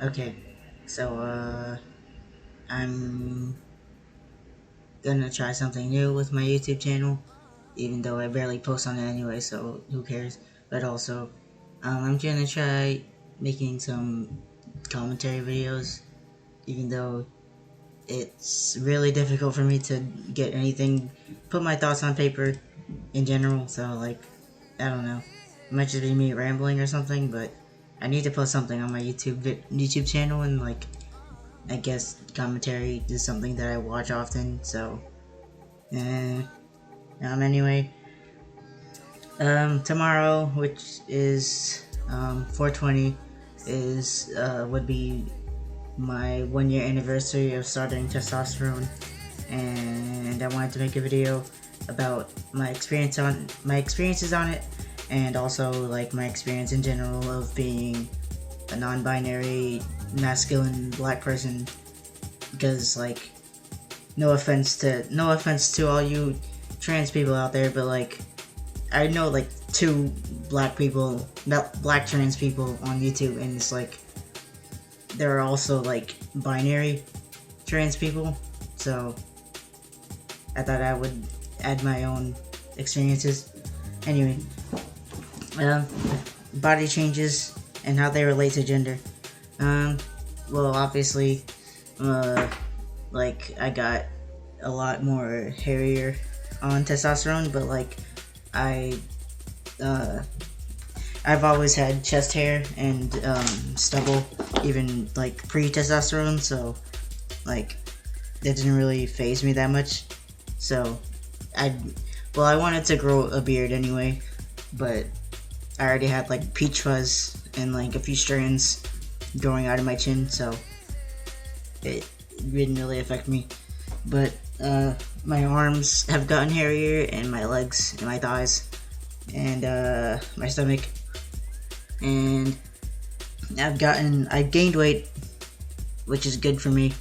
Okay. So, I'm gonna try something new with my YouTube channel, even though I barely post on it anyway, so who cares? But also, I'm gonna try making some commentary videos, even though it's really difficult for me to get anything, put my thoughts on paper in general, so, like, I don't know. It might just be me rambling or something, but I need to post something on my YouTube channel, and, like, I guess commentary is something that I watch often, so, eh. Anyway, tomorrow, which is, 420, would be my 1 year anniversary of starting testosterone, and I wanted to make a video about my experiences on it, and also, like, my experience in general of being a non-binary masculine black person, because, like, no offense to all you trans people out there, but, like, I know, like, two black trans people on YouTube, and it's like there are also, like, binary trans people, so I thought I would add my own experiences. Anyway, body changes and how they relate to gender. Well, obviously, like, I got a lot more hairier on testosterone, but, like, I've always had chest hair and stubble, even, like, pre-testosterone, so, like, that didn't really faze me that much. So I wanted to grow a beard anyway, but I already had, like, peach fuzz and, like, a few strands growing out of my chin, so it didn't really affect me. But my arms have gotten hairier, and my legs and my thighs and my stomach, and I gained weight, which is good for me.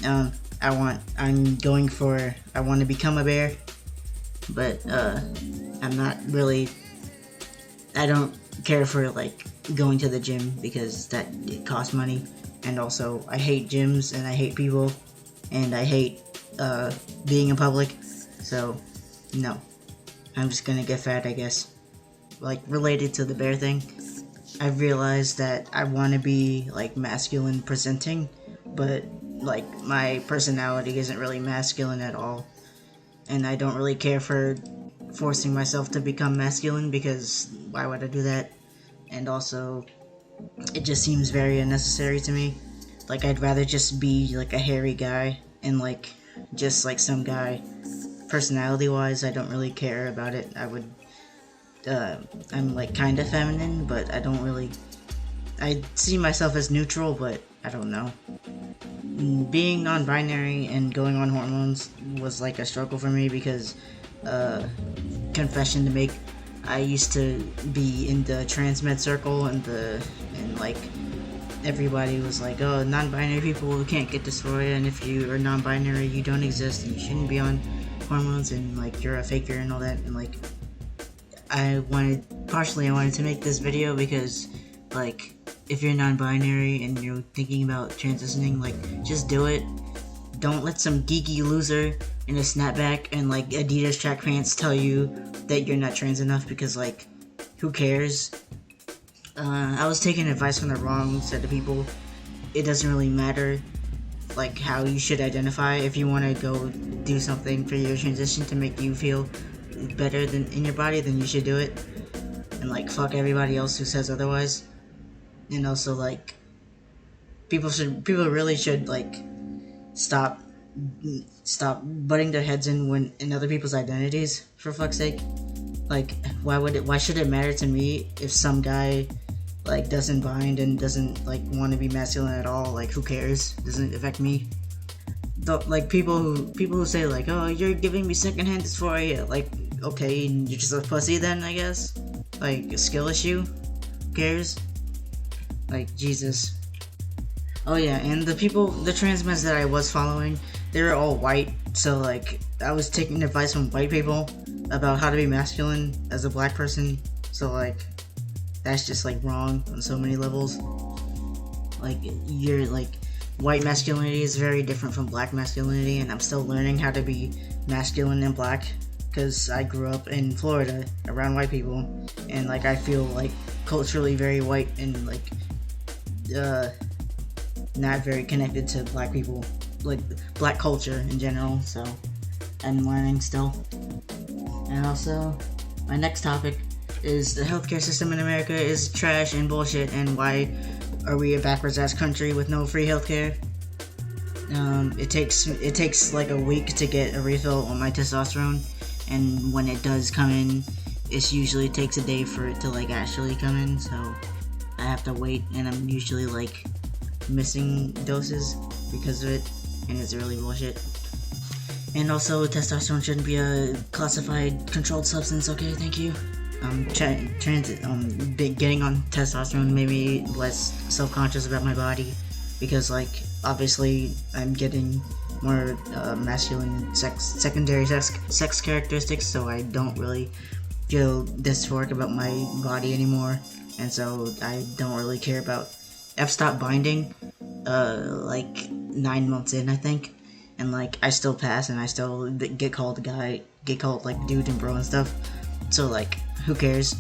I want to become a bear, but I don't care for, like, going to the gym because it costs money, and also I hate gyms and I hate people and I hate being in public, so no, I'm just gonna get fat, I guess. Like, related to the bear thing, I've realized that I want to be, like, masculine presenting, but, like, my personality isn't really masculine at all, and I don't really care for forcing myself to become masculine, because why would I do that? And also, it just seems very unnecessary to me. Like, I'd rather just be, like, a hairy guy and, like, just, like, some guy. Personality wise, I don't really care about it. I'm, like, kind of feminine, but I see myself as neutral, but I don't know. Being non-binary and going on hormones was, like, a struggle for me because, confession to make, I used to be in the trans med circle, and like, everybody was like, oh, non-binary people can't get dysphoria, and if you are non-binary, you don't exist, and you shouldn't be on hormones, and, like, you're a faker and all that. And, like, I wanted to make this video because, like, if you're non-binary and you're thinking about transitioning, like, just do it. Don't let some geeky loser in a snapback and, like, Adidas track pants tell you that you're not trans enough, because, like, who cares? I was taking advice from the wrong set of people. It doesn't really matter, like, how you should identify. If you want to go do something for your transition to make you feel better than in your body, then you should do it, and, like, fuck everybody else who says otherwise. And also, like, people really should, like, stop butting their heads in other people's identities, for fuck's sake. Like, why should it matter to me if some guy, like, doesn't bind and doesn't, like, want to be masculine at all? Like, who cares? Doesn't affect me. Like, people who say, like, oh, you're giving me secondhand dysphoria, like, okay, you're just a pussy then, I guess. Like, a skill issue? Who cares? Like, Jesus. Oh yeah, and the trans men that I was following, they were all white, so, like, I was taking advice from white people about how to be masculine as a black person, so, like, that's just, like, wrong on so many levels. Like you're like white masculinity is very different from black masculinity, and I'm still learning how to be masculine and black because I grew up in Florida around white people, and like I feel like culturally very white and like not very connected to black people, like black culture in general. So I'm learning still. And also, my next topic is the healthcare system in America is trash and bullshit, and why are we a backwards ass country with no free healthcare? It takes like a week to get a refill on my testosterone, and when it does come in, it usually takes a day for it to like actually come in. So I have to wait, and I'm usually like missing doses because of it, and it's really bullshit. And also, testosterone shouldn't be a classified controlled substance. Okay, thank you. Getting on testosterone made me less self-conscious about my body, because like obviously I'm getting more masculine secondary sex characteristics, so I don't really feel dysphoric about my body anymore, and so I don't really care about. I've stopped binding like 9 months in, I think, and like I still pass, and I still get called like dude and bro and stuff. So like, who cares?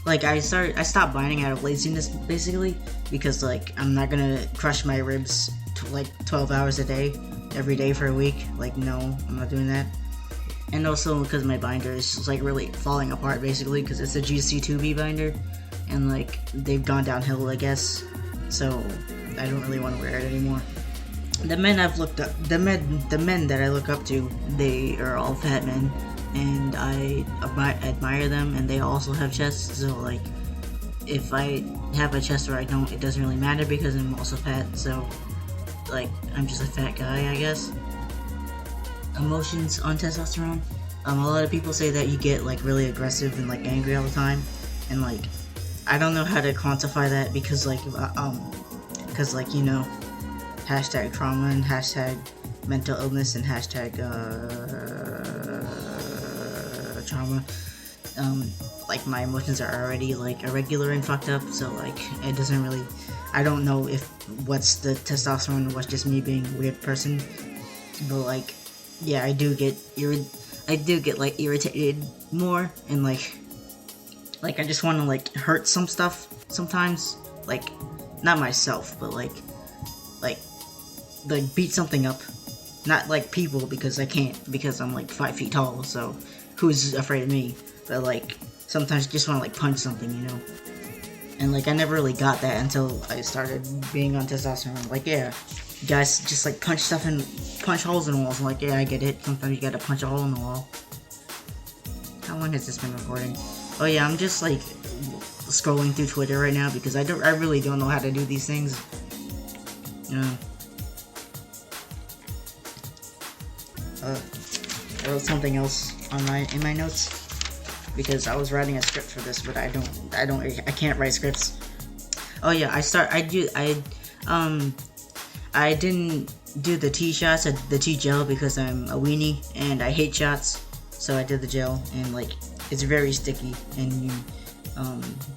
Like I stopped binding out of laziness basically, because like I'm not gonna crush my ribs like 12 hours a day every day for a week. Like no, I'm not doing that. And also because my binder is just like really falling apart basically, because it's a GC2B binder, and like they've gone downhill, I guess. So I don't really want to wear it anymore. The men I've looked up, the men that I look up to, they are all fat men, and I admire them, and they also have chests. So like, if I have a chest or I don't, it doesn't really matter because I'm also fat. So like, I'm just a fat guy, I guess. Emotions on testosterone. A lot of people say that you get like really aggressive and like angry all the time, and like I don't know how to quantify that because like you know, hashtag trauma and hashtag mental illness and hashtag trauma. Like my emotions are already like irregular and fucked up, so like it doesn't really. I don't know if what's the testosterone or what's just me being a weird person, but like yeah, I do get like irritated more, and like I just want to like hurt some stuff sometimes, like not myself, but like beat something up, not like people because I can't, because I'm like 5 feet tall, so who's afraid of me? But like sometimes I just want to like punch something, you know. And like I never really got that until I started being on testosterone. Like yeah, you guys just like punch stuff and punch holes in walls. I'm like yeah, I get it. Sometimes you gotta punch a hole in the wall. How long has this been recording? Oh yeah, I'm just like scrolling through Twitter right now because I really don't know how to do these things. You know. I wrote something else in my notes because I was writing a script for this, but I can't write scripts. Oh yeah, I didn't do the T shots, the T gel, because I'm a weenie and I hate shots, so I did the gel, and like it's very sticky, and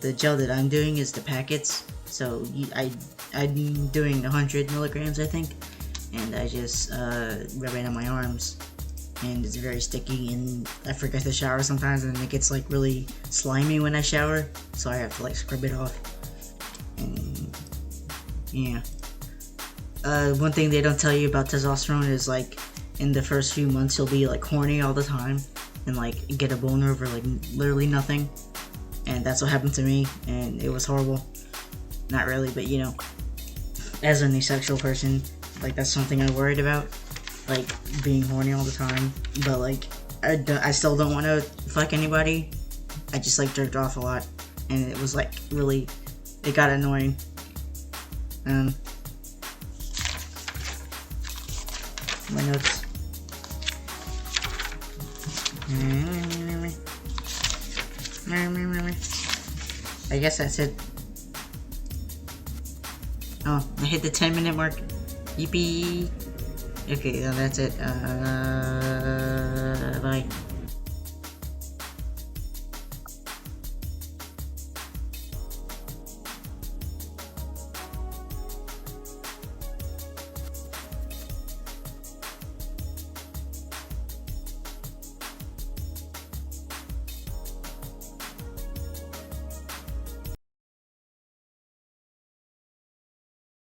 the gel that I'm doing is the packets, so I'm doing 100 milligrams, I think, and I just rub it on my arms, and it's very sticky, and I forget to shower sometimes, and it gets like really slimy when I shower, so I have to like scrub it off. And yeah, one thing they don't tell you about testosterone is like in the first few months you'll be like horny all the time and like get a boner over like literally nothing, and that's what happened to me, and it was horrible. Not really, but you know, as an asexual person, like that's something I worried about, like being horny all the time. But like I still don't want to fuck anybody. I just like jerked off a lot, and it was like really, it got annoying. My notes. I guess that's it. Oh, I hit the 10-minute mark. Yippee! Okay, that's it. Bye.